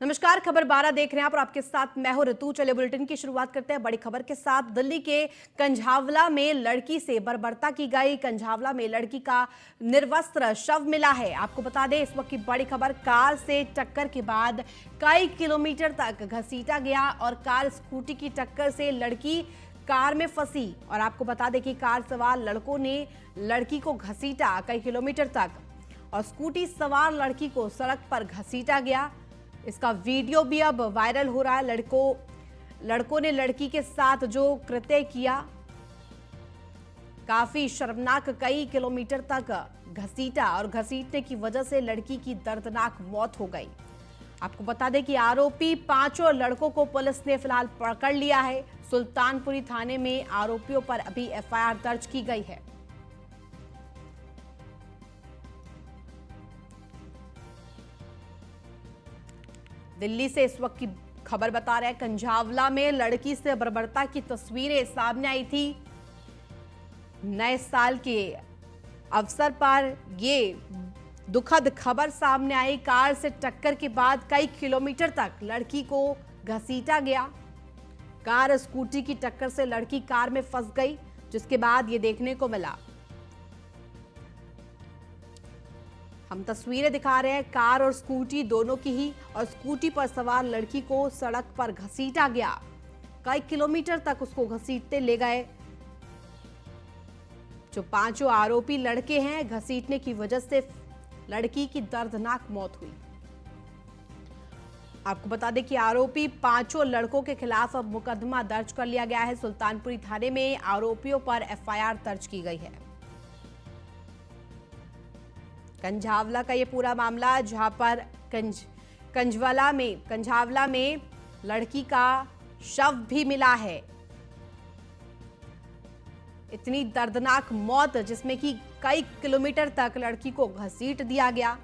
नमस्कार, खबर 12 देख रहे हैं आप और आपके साथ मैं हूं ऋतु। चलिए बुलेटिन की शुरुआत करते हैं बड़ी खबर के साथ। दिल्ली के कंझावला में लड़की से बर्बरता की गई। कंझावला में लड़की का निर्वस्त्र शव मिला है। आपको बता दें, इस वक्त की बड़ी खबर, कार से टक्कर के बाद कई किलोमीटर तक घसीटा गया और कार स्कूटी की टक्कर से लड़की कार में फंसी। और आपको बता दें कि कार सवार लड़कों ने लड़की को घसीटा कई किलोमीटर तक और स्कूटी सवार लड़की को सड़क पर घसीटा गया। इसका वीडियो भी अब वायरल हो रहा है। लड़कों ने लड़की के साथ जो कृत्य किया, काफी शर्मनाक, कई किलोमीटर तक घसीटा और घसीटने की वजह से लड़की की दर्दनाक मौत हो गई। आपको बता दें कि आरोपी पांचों लड़कों को पुलिस ने फिलहाल पकड़ लिया है। सुल्तानपुरी थाने में आरोपियों पर अभी एफआईआर दर्ज की गई है। दिल्ली से इस वक्त की खबर बता रहे हैं, कंझावला में लड़की से बर्बरता की तस्वीरें सामने आई थी। नए साल के अवसर पर ये दुखद खबर सामने आई। कार से टक्कर के बाद कई किलोमीटर तक लड़की को घसीटा गया। कार स्कूटी की टक्कर से लड़की कार में फंस गई, जिसके बाद ये देखने को मिला। हम तस्वीरें दिखा रहे हैं कार और स्कूटी दोनों की ही, और स्कूटी पर सवार लड़की को सड़क पर घसीटा गया। कई किलोमीटर तक उसको घसीटते ले गए। जो पांचों आरोपी लड़के हैं, घसीटने की वजह से लड़की की दर्दनाक मौत हुई। आपको बता दें कि आरोपी पांचों लड़कों के खिलाफ अब मुकदमा दर्ज कर लिया गया है। सुल्तानपुरी थाने में आरोपियों पर एफआईआर दर्ज की गई है। कंझावला का ये पूरा मामला, जहां पर कंझावला में लड़की का शव भी मिला है। इतनी दर्दनाक मौत, जिसमें कि कई किलोमीटर तक लड़की को घसीट दिया गया।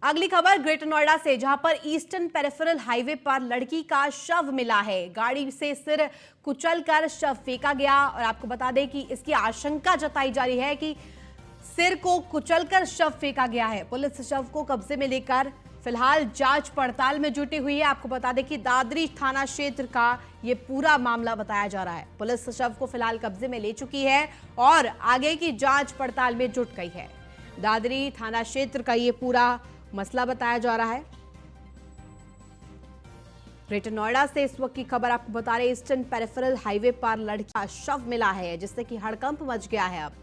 अगली खबर ग्रेटर नोएडा से, जहां पर ईस्टर्न पेरिफेरल हाईवे पर लड़की का शव मिला है। गाड़ी से सिर कुचलकर शव फेंका गया और आपको बता दें कि इसकी आशंका जताई जा रही है कि सिर को कुचलकर शव फेंका गया है। पुलिस शव को कब्जे में लेकर फिलहाल जांच पड़ताल में जुटी हुई है। आपको बता दें कि दादरी थाना क्षेत्र का ये पूरा मामला बताया जा रहा है। पुलिस शव को फिलहाल कब्जे में ले चुकी है और आगे की जांच पड़ताल में जुट गई है। दादरी थाना क्षेत्र का ये पूरा मसला बताया जा रहा है। ग्रेटर नोएडा से इस वक्त की खबर आपको बता रहे, ईस्टर्न पेरिफेरल हाईवे पर लड़की का शव मिला है, जिससे कि हड़कंप मच गया है। अब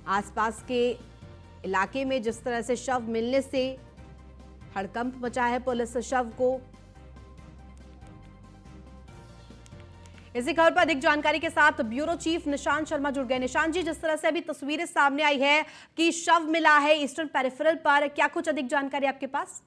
आसपास के इलाके में जिस तरह से शव मिलने से हड़कंप मचा है। पुलिस शव को, इसी खबर पर अधिक जानकारी के साथ ब्यूरो चीफ निशांत शर्मा जुड़ गए। निशांत जी, जिस तरह से अभी तस्वीरें सामने आई है कि शव मिला है ईस्टर्न पेरिफेरल पर, क्या कुछ अधिक जानकारी आपके पास?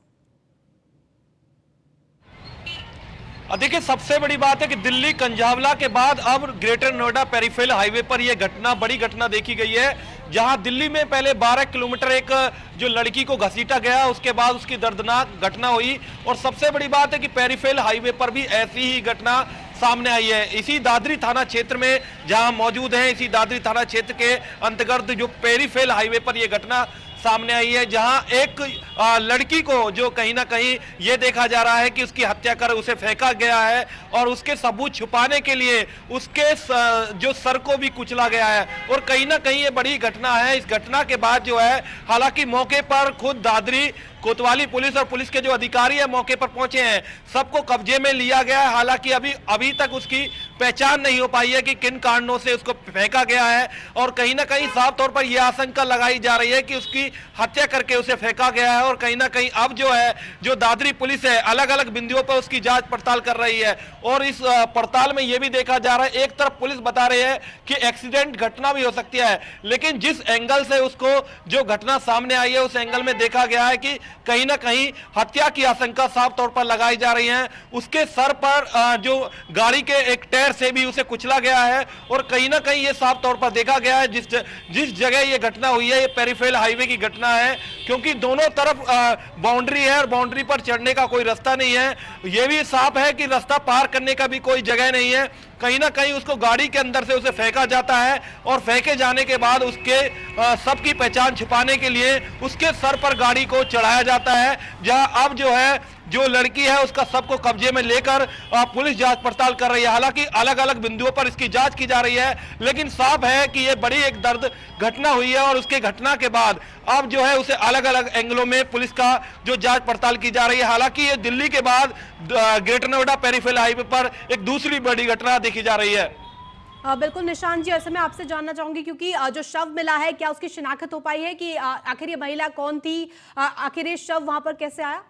देखिए, सबसे बड़ी बात है कि दिल्ली कंझावला के बाद अब ग्रेटर नोएडा पेरिफेरल हाईवे पर यह घटना, बड़ी घटना देखी गई है। जहां दिल्ली में पहले 12 किलोमीटर एक जो लड़की को घसीटा गया, उसके बाद उसकी दर्दनाक घटना हुई। और सबसे बड़ी बात है कि पेरिफेरल हाईवे पर भी ऐसी ही घटना सामने आई है। इसी दादरी थाना क्षेत्र में जहां मौजूद है, इसी दादरी थाना क्षेत्र के अंतर्गत जो पेरिफेरल हाईवे पर यह घटना सामने आई है, जहां एक लड़की को जो कहीं ना कहीं ये देखा जा रहा है कि उसकी हत्या कर उसे फेंका गया है और उसके सबूत छुपाने के लिए उसके जो सर को भी कुचला गया है। और कहीं ना कहीं ये बड़ी घटना है। इस घटना के बाद जो है, हालांकि मौके पर खुद दादरी कोतवाली पुलिस और पुलिस के जो अधिकारी है मौके पर पहुंचे हैं, सबको कब्जे में लिया गया है। हालांकि अभी तक उसकी पहचान नहीं हो पाई है कि किन कारणों से उसको फेंका गया है। और कहीं ना कहीं साफ तौर पर यह आशंका लगाई जा रही है कि उसकी हत्या करके उसे फेंका गया है। और कहीं ना कहीं अब जो है, जो दादरी पुलिस है, अलग अलग बिंदुओं पर उसकी जांच पड़ताल कर रही है। और इस पड़ताल में यह भी देखा जा रहा है, एक तरफ पुलिस बता रही है कि एक्सीडेंट घटना भी हो सकती है, लेकिन जिस एंगल से उसको जो घटना सामने आई है, उस एंगल में देखा गया है कि कहीं ना कहीं हत्या की आशंका साफ तौर पर लगाई जा रही है। उसके सर पर जो गाड़ी के एक टायर से भी उसे कुचला गया है। और कहीं ना कहीं ये साफ तौर पर देखा गया है, जिस जगह ये घटना हुई है, ये पेरिफेरल हाईवे की घटना है, क्योंकि दोनों तरफ बाउंड्री है और बाउंड्री पर चढ़ने का कोई रास्ता नहीं है। ये भी साफ है कि रास्ता पार करने का भी कोई जगह नहीं है। कहीं ना कहीं उसको गाड़ी के अंदर से उसे फेंका जाता है और फेंके जाने के बाद उसके सबकी पहचान छिपाने के लिए उसके सर पर गाड़ी को चढ़ाया जाता है, जहां अब जो है जो लड़की है उसका सबको कब्जे में लेकर पुलिस जांच पड़ताल कर रही है। हालांकि अलग अलग बिंदुओं पर इसकी जांच की जा रही है, लेकिन साफ है कि यह बड़ी एक दर्द घटना हुई है और उसके घटना के बाद अब जो है उसे अलग अलग एंगलों में पुलिस का जो जांच पड़ताल की जा रही है। हालांकि ये दिल्ली के बाद ग्रेटर नोएडा पेरीफेरल हाईवे पर एक दूसरी बड़ी घटना देखी जा रही है। बिल्कुल निशांत जी, ऐसे में आपसे जानना चाहूंगी क्योंकि जो शव मिला है, क्या उसकी शिनाख्त हो पाई है कि आखिर ये महिला कौन थी, आखिर ये शव वहां पर कैसे आया?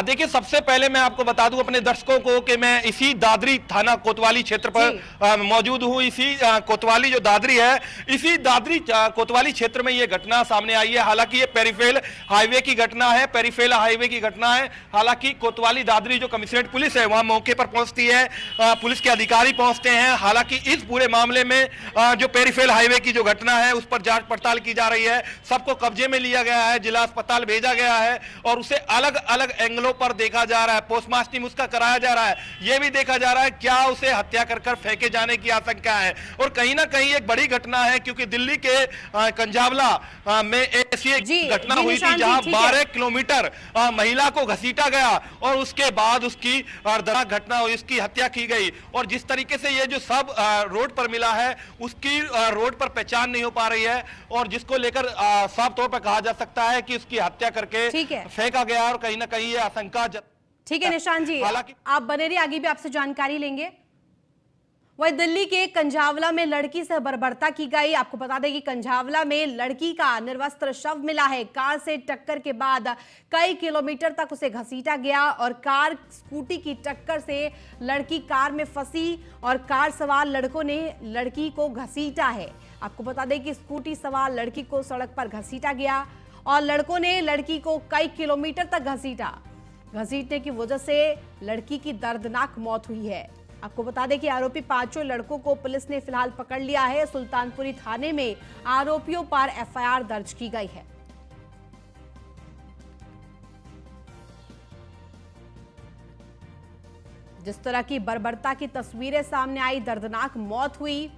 देखिए, सबसे पहले मैं आपको बता दूं अपने दर्शकों को कि मैं इसी दादरी थाना कोतवाली क्षेत्र पर मौजूद हूं। इसी कोतवाली जो दादरी है, इसी दादरी कोतवाली क्षेत्र में यह घटना सामने आई है। हालांकि ये पेरीफेरल हाईवे की घटना है, पेरीफेरल हाईवे की घटना है। हालांकि कोतवाली दादरी जो कमिश्नरेट पुलिस है वहां मौके पर पहुंचती है, पुलिस के अधिकारी पहुंचते हैं। हालांकि इस पूरे मामले में जो पेरीफेरल हाईवे की जो घटना है उस पर जांच पड़ताल की जा रही है। सबको कब्जे में लिया गया है, जिला अस्पताल भेजा गया है और उसे अलग अलग एंगलों पर देखा जा रहा है। पोस्टमार्टम उसका कराया जा रहा है, यह भी देखा जा रहा है क्या उसे हत्या कर फेंके जाने की आशंका है। और कहीं ना कहीं एक बड़ी घटना है, क्योंकि दिल्ली के कंझावला में ऐसी एक घटना हुई थी जहां 12 किलोमीटर महिला को घसीटा गया और उसके बाद उसकी दर्दनाक घटना हुई, उसकी हत्या की गई। और जिस तरीके से ये जो सब रोड पर मिला है उसकी रोड पर पहचान नहीं हो पा रही है और जिसको लेकर साफ तौर पर कहा जा सकता है कि उसकी हत्या करके फेंका गया और कहीं ना कहीं ये आशंका। ठीक है निशांत जी, आप बने रहिए, आगे भी आपसे जानकारी लेंगे। वही दिल्ली के कंझावला में लड़की से बर्बरता की गई। आपको बता दें कि कंझावला में लड़की का निर्वस्त्र शव मिला है। कार से टक्कर के बाद कई किलोमीटर तक उसे घसीटा गया और कार स्कूटी की टक्कर से लड़की कार में फंसी और कार सवार लड़कों ने लड़की को घसीटा है। आपको बता दें कि स्कूटी सवार लड़की को सड़क पर घसीटा गया और लड़कों ने लड़की को कई किलोमीटर तक घसीटने की वजह से लड़की की दर्दनाक मौत हुई है। आपको बता दें कि आरोपी पांचों लड़कों को पुलिस ने फिलहाल पकड़ लिया है। सुल्तानपुरी थाने में आरोपियों पर एफआईआर दर्ज की गई है। जिस तरह की बर्बरता की तस्वीरें सामने आई, दर्दनाक मौत हुई।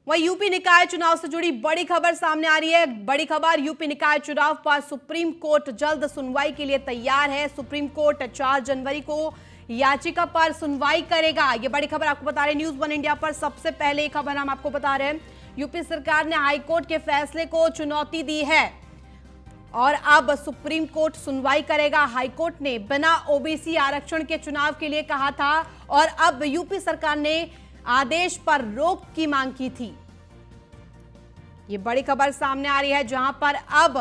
वहीं यूपी निकाय चुनाव से जुड़ी बड़ी खबर सामने आ रही है। बड़ी खबर, यूपी निकाय चुनाव पर सुप्रीम कोर्ट जल्द सुनवाई के लिए तैयार है। सुप्रीम कोर्ट 4 जनवरी को याचिका पर सुनवाई करेगा। ये बड़ी खबर आपको बता रहे हैं न्यूज़ 1 इंडिया पर। सबसे पहले खबर हम आपको बता रहे हैं, यूपी सरकार ने हाईकोर्ट के फैसले को चुनौती दी है और अब सुप्रीम कोर्ट सुनवाई करेगा। हाईकोर्ट ने बिना ओबीसी आरक्षण के चुनाव के लिए कहा था और अब यूपी सरकार ने आदेश पर रोक की मांग की थी। ये बड़ी खबर सामने आ रही है, जहां पर अब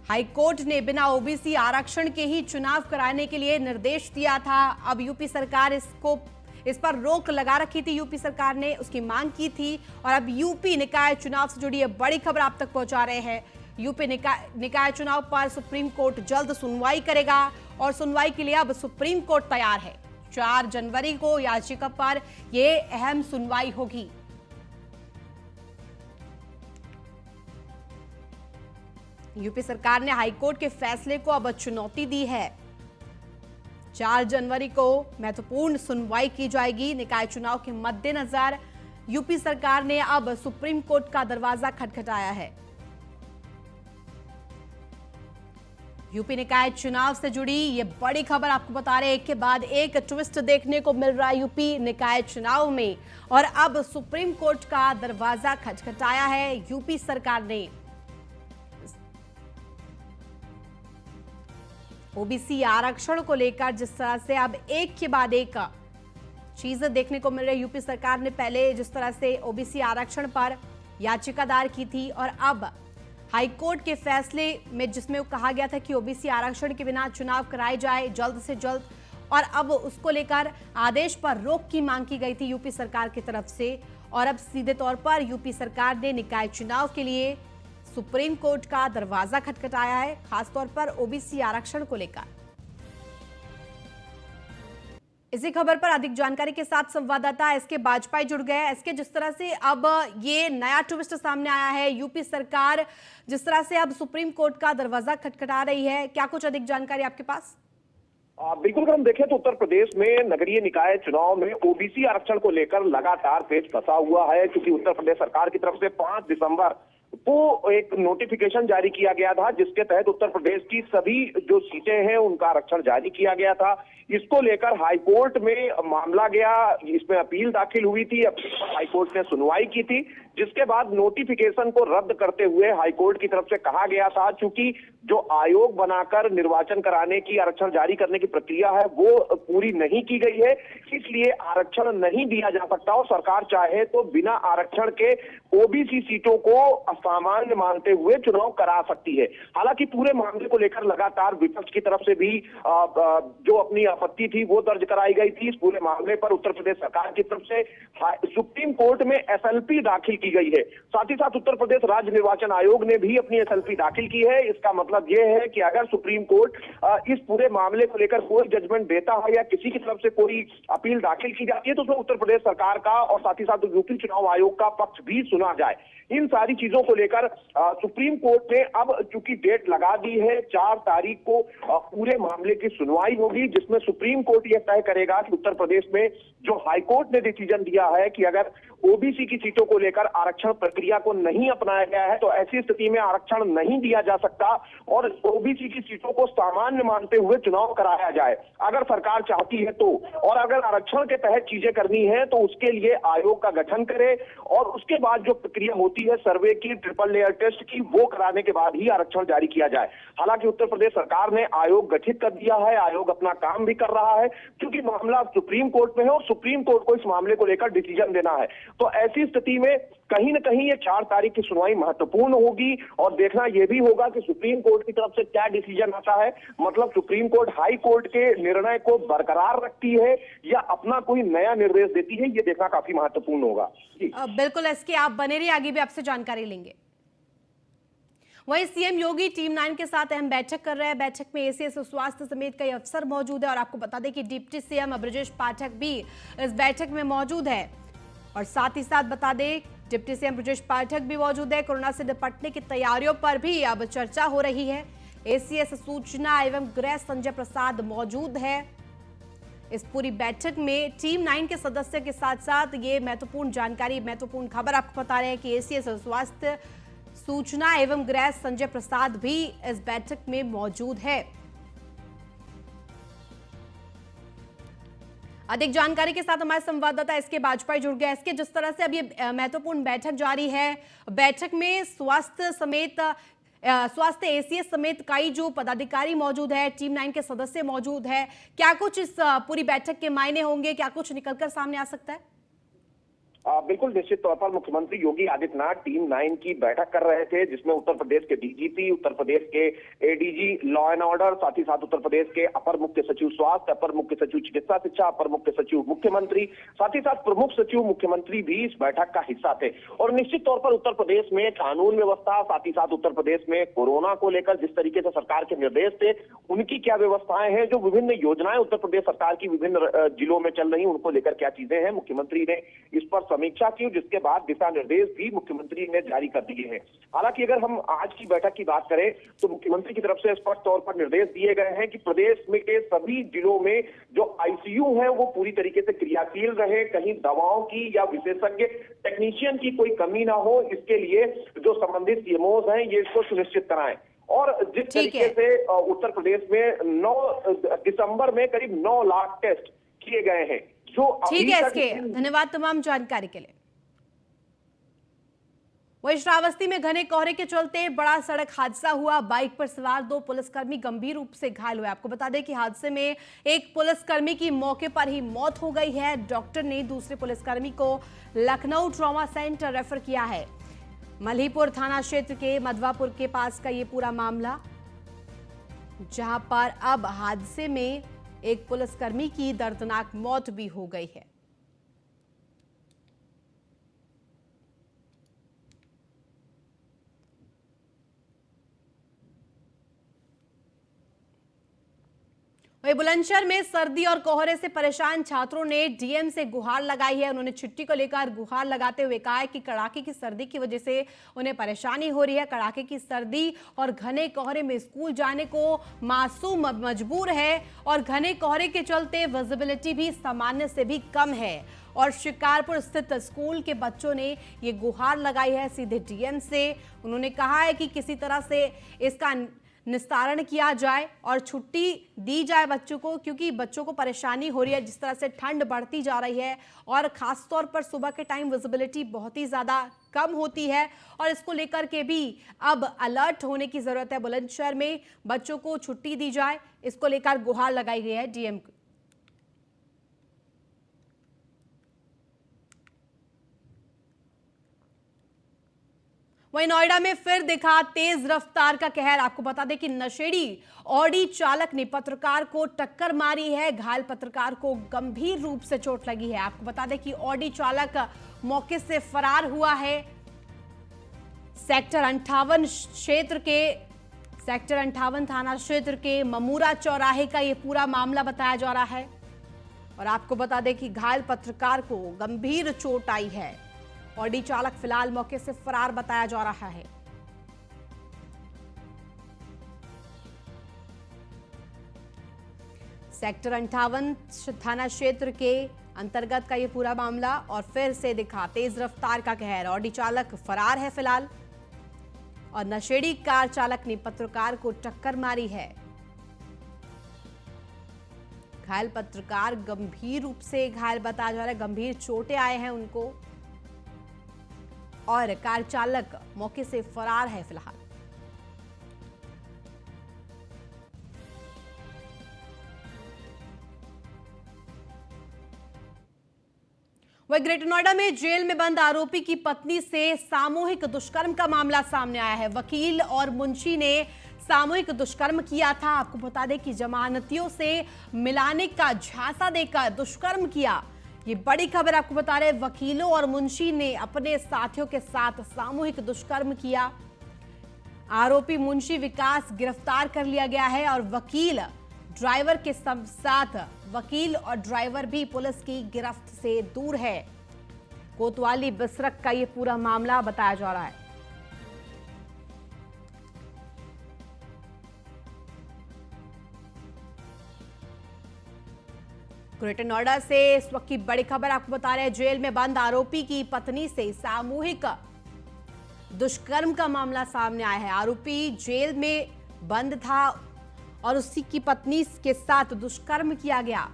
हाईकोर्ट ने बिना ओबीसी आरक्षण के ही चुनाव कराने के लिए निर्देश दिया था। अब यूपी सरकार इस पर रोक लगा रखी थी, यूपी सरकार ने उसकी मांग की थी और अब यूपी निकाय चुनाव से जुड़ी ये बड़ी खबर आप तक पहुंचा रहे हैं। यूपी निकाय चुनाव पर सुप्रीम कोर्ट जल्द सुनवाई करेगा और सुनवाई के लिए अब सुप्रीम कोर्ट तैयार है। 4 जनवरी को याचिका पर यह अहम सुनवाई होगी। यूपी सरकार ने हाईकोर्ट के फैसले को अब चुनौती दी है। 4 जनवरी को महत्वपूर्ण सुनवाई की जाएगी। निकाय चुनाव के मद्देनजर यूपी सरकार ने अब सुप्रीम कोर्ट का दरवाजा खटखटाया है। यूपी निकाय चुनाव से जुड़ी ये बड़ी खबर आपको बता रहे हैं, एक के बाद एक ट्विस्ट देखने को मिल रहा है यूपी निकाय चुनाव में और अब सुप्रीम कोर्ट का दरवाजा खटखटाया है यूपी सरकार ने। ओबीसी आरक्षण को लेकर जिस तरह से अब एक के बाद एक चीजें देखने को मिल रही है, यूपी सरकार ने पहले जिस तरह से ओबीसी आरक्षण पर याचिका दायर की थी और अब हाईकोर्ट के फैसले में जिसमें कहा गया था कि ओबीसी आरक्षण के बिना चुनाव कराए जाए जल्द से जल्द, और अब उसको लेकर आदेश पर रोक की मांग की गई थी यूपी सरकार की तरफ से और अब सीधे तौर पर यूपी सरकार ने निकाय चुनाव के लिए सुप्रीम कोर्ट का दरवाजा खटखटाया है, खासतौर पर ओबीसी आरक्षण को लेकर। इसी खबर पर अधिक जानकारी के साथ संवाददाता एसके बाजपाई जुड़ गए। एसके, जिस तरह से अब ये नया ट्विस्ट सामने आया है, यूपी सरकार जिस तरह से अब सुप्रीम कोर्ट का दरवाजा खटखटा रही है, क्या कुछ अधिक जानकारी आपके पास? बिल्कुल, अगर हम देखें तो उत्तर प्रदेश में नगरीय निकाय चुनाव में ओबीसी आरक्षण को लेकर लगातार पेच फंसा हुआ है, क्योंकि उत्तर प्रदेश सरकार की तरफ से 5 दिसंबर को एक नोटिफिकेशन जारी किया गया था, जिसके तहत उत्तर प्रदेश की सभी जो सीटें हैं उनका आरक्षण जारी किया गया था। इसको लेकर हाईकोर्ट में मामला गया, इसमें अपील दाखिल हुई थी, हाईकोर्ट ने सुनवाई की थी, जिसके बाद नोटिफिकेशन को रद्द करते हुए हाईकोर्ट की तरफ से कहा गया था, चूंकि जो आयोग बनाकर निर्वाचन कराने की, आरक्षण जारी करने की प्रक्रिया है वो पूरी नहीं की गई है, इसलिए आरक्षण नहीं दिया जा सकता और सरकार चाहे तो बिना आरक्षण के ओबीसी सीटों को असामान्य मानते हुए चुनाव करा सकती है। हालांकि पूरे मामले को लेकर लगातार विपक्ष की तरफ से भी जो अपनी आपत्ति थी वो दर्ज कराई गई थी। इस पूरे मामले पर उत्तर प्रदेश सरकार की तरफ से सुप्रीम कोर्ट में एसएलपी दाखिल की गई है। साथ ही साथ उत्तर प्रदेश राज्य निर्वाचन आयोग ने भी अपनी एसएलपी दाखिल की है। इसका मतलब यह है कि अगर सुप्रीम कोर्ट इस पूरे मामले को लेकर कोई जजमेंट देता है या किसी की तरफ से कोई अपील दाखिल की जाती है तो उसमें उत्तर प्रदेश सरकार का और साथ ही साथ यूपी चुनाव आयोग का पक्ष भी सुना जाए। इन सारी चीजों को लेकर सुप्रीम कोर्ट ने अब चूंकि डेट लगा दी है, 4 तारीख को पूरे मामले की सुनवाई होगी, जिसमें सुप्रीम कोर्ट यह तय करेगा कि उत्तर प्रदेश में जो हाईकोर्ट ने डिसीजन दिया है कि अगर ओबीसी की सीटों को लेकर आरक्षण प्रक्रिया को नहीं अपनाया गया है तो ऐसी स्थिति में आरक्षण नहीं दिया जा सकता और ओबीसी की सीटों को सामान्य मानते हुए चुनाव कराया जाए, अगर सरकार चाहती है तो। और अगर आरक्षण के तहत चीजें करनी है तो उसके लिए आयोग का गठन करे और उसके बाद जो प्रक्रिया होती है सर्वे की, ट्रिपल लेयर टेस्ट की, वो कराने के बाद ही आरक्षण जारी किया जाए। हालांकि उत्तर प्रदेश सरकार ने आयोग गठित कर दिया है, आयोग अपना काम भी कर रहा है, क्योंकि मामला सुप्रीम कोर्ट में है और सुप्रीम कोर्ट को इस मामले को लेकर डिसीजन देना है। तो ऐसी स्थिति में कहीं ना कहीं ये 4 तारीख की सुनवाई महत्वपूर्ण होगी और देखना यह भी होगा कि सुप्रीम कोर्ट की तरफ से क्या डिसीजन आता है। मतलब सुप्रीम कोर्ट हाई कोर्ट के निर्णय को बरकरार रखती है या अपना कोई नया निर्देश देती है, ये देखना काफी महत्वपूर्ण होगा। बिल्कुल एसके, आप बने रहिए, आगे भी आपसे जानकारी लेंगे। वहीं सीएम योगी टीम 9 के साथ अहम बैठक कर रहे हैं। बैठक में एसीएस स्वास्थ्य समेत कई अफसर मौजूद है और आपको बता दें कि डिप्टी सीएम ब्रजेश पाठक भी इस बैठक में मौजूद है और साथ ही साथ बता दें डिप्टी सीएम ब्रजेश पाठक भी मौजूद है। कोरोना से निपटने की तैयारियों पर भी अब चर्चा हो रही है। एसीएस सूचना एवं गृह संजय प्रसाद मौजूद है। इस पूरी बैठक में टीम 9 के सदस्य के साथ साथ ये महत्वपूर्ण जानकारी, महत्वपूर्ण खबर आपको बता रहे हैं कि एसीएस स्वास्थ्य सूचना एवं गृह संजय प्रसाद भी इस बैठक में मौजूद है। अधिक जानकारी के साथ हमारे संवाददाता एसके बाजपाई जुड़ गए। एसके, जिस तरह से अब ये महत्वपूर्ण बैठक जारी है, बैठक में स्वास्थ्य एसीएस समेत कई जो पदाधिकारी मौजूद है, टीम 9 के सदस्य मौजूद है, क्या कुछ इस पूरी बैठक के मायने होंगे, क्या कुछ निकलकर सामने आ सकता है? बिल्कुल, निश्चित तौर पर मुख्यमंत्री योगी आदित्यनाथ टीम 9 की बैठक कर रहे थे, जिसमें उत्तर प्रदेश के डीजीपी, उत्तर प्रदेश के एडीजी लॉ एंड ऑर्डर, साथ ही साथ उत्तर प्रदेश के अपर मुख्य सचिव स्वास्थ्य, अपर मुख्य सचिव चिकित्सा शिक्षा, अपर मुख्य सचिव मुख्यमंत्री, साथ ही साथ प्रमुख सचिव मुख्यमंत्री भी इस बैठक का हिस्सा थे। और निश्चित तौर पर उत्तर प्रदेश में कानून व्यवस्था, साथ ही साथ उत्तर प्रदेश में कोरोना को लेकर जिस तरीके से सरकार के निर्देश थे, उनकी क्या व्यवस्थाएं हैं, जो विभिन्न योजनाएं उत्तर प्रदेश सरकार की विभिन्न जिलों में चल रही, उनको लेकर क्या चीजें हैं, मुख्यमंत्री ने इस पर समीक्षा की, जिसके बाद दिशा निर्देश भी मुख्यमंत्री ने जारी कर दिए हैं। हालांकि अगर हम आज की बैठक की बात करें तो मुख्यमंत्री की तरफ से स्पष्ट तौर पर निर्देश दिए गए हैं कि प्रदेश में के सभी जिलों में जो आईसीयू है वो पूरी तरीके से क्रियाशील रहे, कहीं दवाओं की या विशेषज्ञ टेक्नीशियन की कोई कमी ना हो, इसके लिए जो संबंधित सीएमओज हैं ये इसको सुनिश्चित कराएं। और जिस तरीके से उत्तर प्रदेश में 9 दिसंबर में करीब 9 लाख टेस्ट किए गए हैं, जो ठीक है इसके, धन्यवाद तमाम जानकारी के लिए। वहीं श्रावस्ती में घने कोहरे के चलते बड़ा सड़क हादसा हुआ। बाइक पर सवार 2 पुलिसकर्मी गंभीर रूप से घायल हुए। आपको बता दें कि हादसे में एक पुलिसकर्मी की मौके पर ही मौत हो गई है। डॉक्टर ने दूसरे पुलिसकर्मी को लखनऊ ट्रॉमा सेंटर रेफर किया है। मल्हीपुर थाना क्षेत्र के मधवापुर के पास का ये पूरा मामला, जहां पर अब हादसे में एक पुलिसकर्मी की दर्दनाक मौत भी हो गई है। वहीं बुलंदशहर में सर्दी और कोहरे से परेशान छात्रों ने डीएम से गुहार लगाई है। उन्होंने छुट्टी को लेकर गुहार लगाते हुए कहा है कि कड़ाके की सर्दी की वजह से उन्हें परेशानी हो रही है। कड़ाके की सर्दी और घने कोहरे में स्कूल जाने को मासूम मजबूर है और घने कोहरे के चलते विजिबिलिटी भी सामान्य से भी कम है। और शिकारपुर स्थित स्कूल के बच्चों ने ये गुहार लगाई है सीधे डीएम से। उन्होंने कहा है कि किसी तरह से इसका निस्तारण किया जाए और छुट्टी दी जाए बच्चों को, क्योंकि बच्चों को परेशानी हो रही है। जिस तरह से ठंड बढ़ती जा रही है और खास तौर पर सुबह के टाइम विजिबिलिटी बहुत ही ज़्यादा कम होती है और इसको लेकर के भी अब अलर्ट होने की ज़रूरत है। बुलंदशहर में बच्चों को छुट्टी दी जाए, इसको लेकर गुहार लगाई गई है डीएम को। वहीं नोएडा में फिर दिखा तेज रफ्तार का कहर। आपको बता दें कि नशेड़ी ऑडी चालक ने पत्रकार को टक्कर मारी है। घायल पत्रकार को गंभीर रूप से चोट लगी है। आपको बता दें कि ऑडी चालक मौके से फरार हुआ है। सेक्टर 58 थाना क्षेत्र के ममूरा चौराहे का यह पूरा मामला बताया जा रहा है। और आपको बता दें कि घायल पत्रकार को गंभीर चोट आई है। ऑडी चालक फिलहाल मौके से फरार बताया जा रहा है। सेक्टर 58 थाना क्षेत्र के अंतर्गत का यह पूरा मामला और फिर से दिखा तेज रफ्तार का कहर। ऑडी चालक फरार है फिलहाल और नशेड़ी कार चालक ने पत्रकार को टक्कर मारी है। घायल पत्रकार गंभीर रूप से घायल बताया जा रहा है। गंभीर चोटें आए हैं उनको और कार चालक मौके से फरार है फिलहाल। वही ग्रेटर नोएडा में जेल में बंद आरोपी की पत्नी से सामूहिक दुष्कर्म का मामला सामने आया है। वकील और मुंशी ने सामूहिक दुष्कर्म किया था। आपको बता दें कि जमानतियों से मिलाने का झांसा देकर दुष्कर्म किया। ये बड़ी खबर आपको बता रहे हैं। वकीलों और मुंशी ने अपने साथियों के साथ सामूहिक दुष्कर्म किया। आरोपी मुंशी विकास गिरफ्तार कर लिया गया है और वकील ड्राइवर के साथ वकील और ड्राइवर भी पुलिस की गिरफ्त से दूर है। कोतवाली बिसरक का ये पूरा मामला बताया जा रहा है। ग्रेटर नोएडा से इस वक्त की बड़ी खबर आपको बता रहे हैं। जेल में बंद आरोपी की पत्नी से सामूहिक दुष्कर्म का मामला सामने आया है। आरोपी जेल में बंद था और उसी की पत्नी के साथ दुष्कर्म किया गया।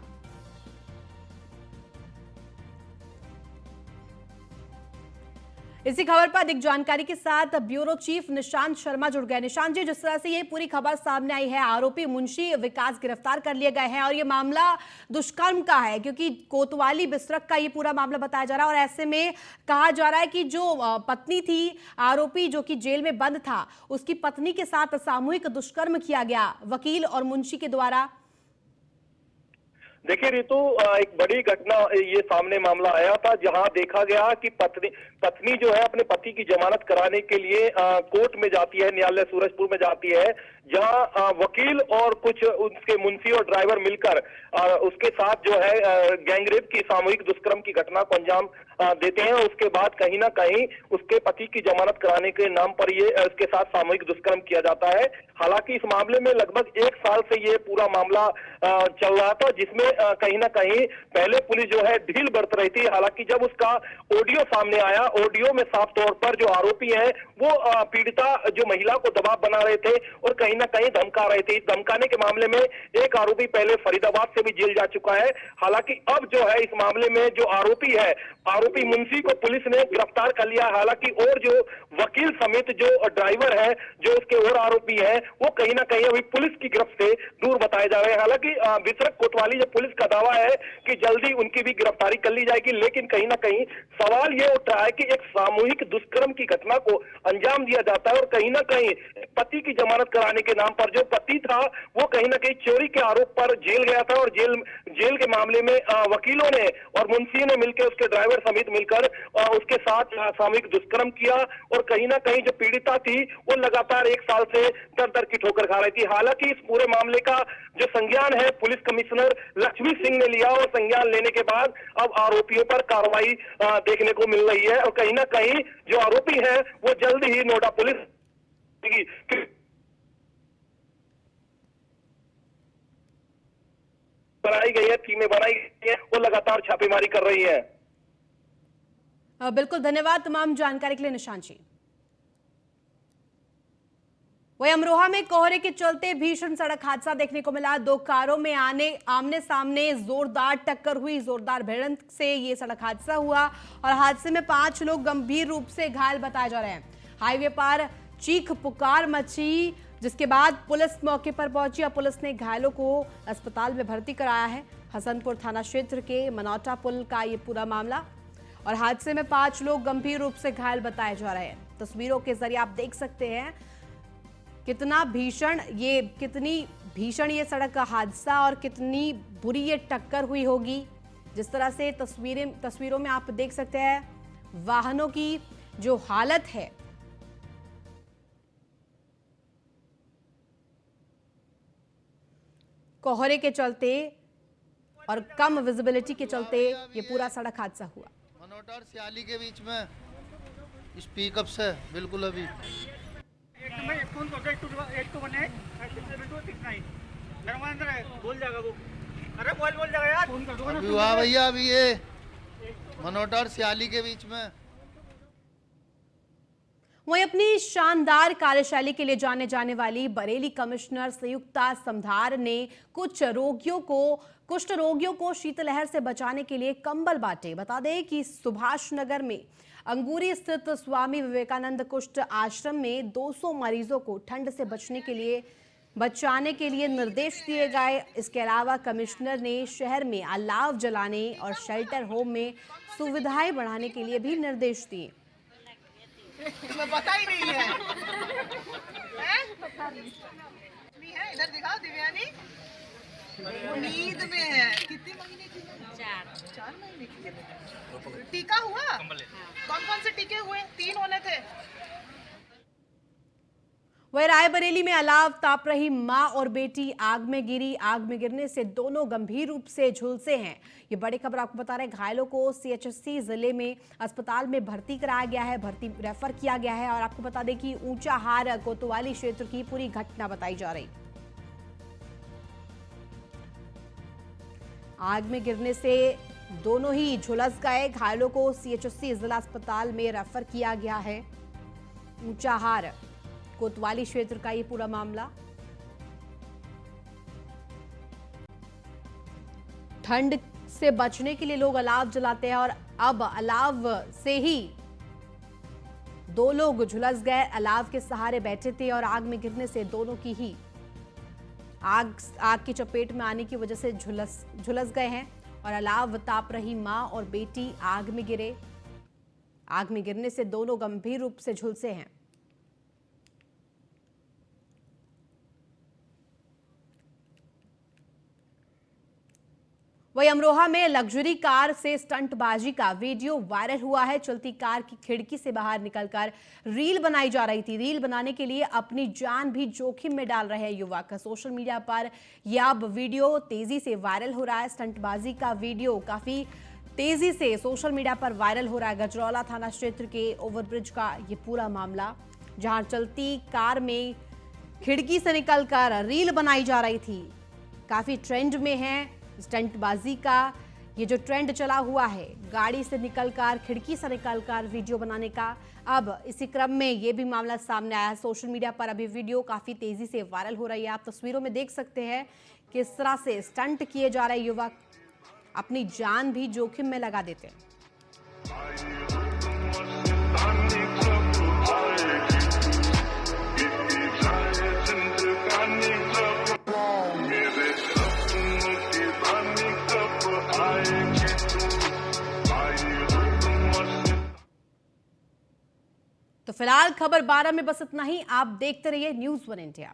इसी खबर पर अधिक जानकारी के साथ ब्यूरो चीफ निशांत शर्मा जुड़ गए। निशांत जी, जिस तरह से ये पूरी खबर सामने आई है, आरोपी मुंशी विकास गिरफ्तार कर लिए गए हैं और ये मामला दुष्कर्म का है, क्योंकि कोतवाली बिसरक का ये पूरा मामला बताया जा रहा है और ऐसे में कहा जा रहा है कि जो पत्नी थी आरोपी जो कि जेल में बंद था, उसकी पत्नी के साथ सामूहिक दुष्कर्म किया गया वकील और मुंशी के द्वारा। देखिए रितु, एक बड़ी घटना ये सामने मामला आया था जहां देखा गया कि पत्नी जो है अपने पति की जमानत कराने के लिए कोर्ट में जाती है, न्यायालय सूरजपुर में जाती है, जहां वकील और कुछ उसके मुंशी और ड्राइवर मिलकर उसके साथ जो है गैंगरेप की सामूहिक दुष्कर्म की घटना को अंजाम देते हैं। उसके बाद कहीं ना कहीं उसके पति की जमानत कराने के नाम पर ये उसके साथ सामूहिक दुष्कर्म किया जाता है। हालांकि इस मामले में लगभग 1 साल से ये पूरा मामला चल रहा था, जिसमें कहीं ना कहीं पहले पुलिस जो है ढील बरत रही थी। हालांकि जब उसका ऑडियो सामने आया, ऑडियो में साफ तौर पर जो आरोपी है वो पीड़िता जो महिला को दबाव बना रहे थे और कहीं ना कहीं धमका रहे थे। धमकाने के मामले में एक आरोपी पहले फरीदाबाद से भी जेल जा चुका है। हालांकि अब जो है इस मामले में जो आरोपी है, आरोपी मुंशी को पुलिस ने गिरफ्तार कर लिया। हालांकि और जो वकील समेत जो ड्राइवर है, जो उसके और आरोपी है, वो कहीं ना कहीं अभी पुलिस की गिरफ्त से दूर बताए जा रहे हैं। हालांकि बिसरक कोतवाली जो पुलिस का दावा है कि जल्दी उनकी भी गिरफ्तारी कर ली जाएगी। लेकिन कहीं ना कहीं सवाल ये उठ रहा है कि एक सामूहिक दुष्कर्म की घटना को अंजाम दिया जाता है और कहीं ना कहीं पति की जमानत कराने के नाम पर जो पति था वो कहीं ना कहीं चोरी के आरोप पर जेल गया था और जेल के मामले में वकीलों ने और मुंशी ने मिलकर उसके ड्राइवर समेत मिलकर उसके साथ सामूहिक दुष्कर्म किया और कहीं ना कहीं जो पीड़िता थी वो लगातार 1 साल से दर की ठोकर खा रही थी। हालांकि इस पूरे मामले का जो संज्ञान है पुलिस कमिश्नर लक्ष्मी सिंह ने लिया और संज्ञान लेने के बाद अब आरोपियों पर कार्रवाई देखने को मिल रही है और कहीं ना कहीं जो आरोपी है वो जल्द ही नोएडा पुलिस बनाई गई है, टीमें बनाई गई है, वो लगातार छापेमारी कर रही है। बिल्कुल, धन्यवाद तमाम जानकारी के लिए निशांत जी। वही अमरोहा में कोहरे के चलते भीषण सड़क हादसा देखने को मिला। 2 कारों में आमने सामने जोरदार टक्कर हुई। जोरदार भिड़ंत से ये सड़क हादसा हुआ और हादसे में 5 लोग गंभीर रूप से घायल बताए जा रहे हैं। हाईवे पर चीख पुकार मची, जिसके बाद पुलिस मौके पर पहुंची और पुलिस ने घायलों को अस्पताल में भर्ती कराया है। हसनपुर थाना क्षेत्र के मनौटा पुल का ये पूरा मामला और हादसे में 5 लोग गंभीर रूप से घायल बताए जा रहे हैं। तस्वीरों के जरिए आप देख सकते हैं कितनी भीषण ये सड़क का हादसा और कितनी बुरी ये टक्कर हुई होगी। जिस तरह से तस्वीरों में आप देख सकते हैं वाहनों की जो हालत है। कोहरे के चलते और कम विजिबिलिटी के चलते ये पूरा सड़क हादसा हुआ। मनोटा और सियाली के बीच में इस पिकअप से बिल्कुल अभी अभी हुआ भैया, अभी ये मनोटा और सियाली के बीच में। वहीं अपनी शानदार कार्यशैली के लिए जाने जाने वाली बरेली कमिश्नर संयुक्ता समधार ने कुष्ठ रोगियों को शीतलहर से बचाने के लिए कंबल बांटे। बता दें कि सुभाष नगर में अंगूरी स्थित स्वामी विवेकानंद कुष्ठ आश्रम में 200 मरीजों को ठंड से बचाने के लिए निर्देश दिए गए। इसके अलावा कमिश्नर ने शहर में अलाव जलाने और शेल्टर होम में सुविधाएं बढ़ाने के लिए भी निर्देश दिए। पता ही नहीं है, इधर दिखाओ दिव्यानी, नींद में है। कितने महीने की? 4 महीने की। टीका हुआ? कौन कौन से टीके हुए? 3 होने थे। वह रायबरेली में अलाव ताप रही मां और बेटी आग में गिरी। आग में गिरने से दोनों गंभीर रूप से झुलसे हैं। ये बड़ी खबर आपको बता रहे हैं। घायलों को सीएचसी जिले में अस्पताल में भर्ती कराया गया है, रेफर किया गया है। और आपको बता दें कि ऊंचाहार कोतवाली क्षेत्र की पूरी घटना बताई जा रही। आग में गिरने से दोनों ही झुलस गए। घायलों को सीएचसी जिला अस्पताल में रेफर किया गया है। ऊंचाहार कोतवाली क्षेत्र का ये पूरा मामला। ठंड से बचने के लिए लोग अलाव जलाते हैं और अब अलाव से ही 2 लोग झुलस गए। अलाव के सहारे बैठे थे और आग में गिरने से दोनों की ही आग की चपेट में आने की वजह से झुलस गए हैं। और अलाव ताप रही मां और बेटी आग में गिरे। आग में गिरने से दोनों गंभीर रूप से झुलसे हैं। वहीं अमरोहा में लग्जरी कार से स्टंटबाजी का वीडियो वायरल हुआ है। चलती कार की खिड़की से बाहर निकलकर रील बनाई जा रही थी। रील बनाने के लिए अपनी जान भी जोखिम में डाल रहे हैं युवक। सोशल मीडिया पर यह अब वीडियो तेजी से वायरल हो रहा है। स्टंटबाजी का वीडियो काफी तेजी से सोशल मीडिया पर वायरल हो रहा है। गजरौला थाना क्षेत्र के ओवरब्रिज का ये पूरा मामला, जहां चलती कार में खिड़की से निकलकर रील बनाई जा रही थी, काफी ट्रेंड में है। स्टंटबाजी का ये जो ट्रेंड चला हुआ है, गाड़ी से निकलकर खिड़की से निकलकर वीडियो बनाने का, अब इसी क्रम में ये भी मामला सामने आया है। सोशल मीडिया पर अभी वीडियो काफी तेजी से वायरल हो रही है। आप तस्वीरों में देख सकते हैं किस तरह से स्टंट किए जा रहे युवक अपनी जान भी जोखिम में लगा देते हैं। फिलहाल खबर 12 में बस इतना ही। आप देखते रहिए न्यूज़ 1 इंडिया।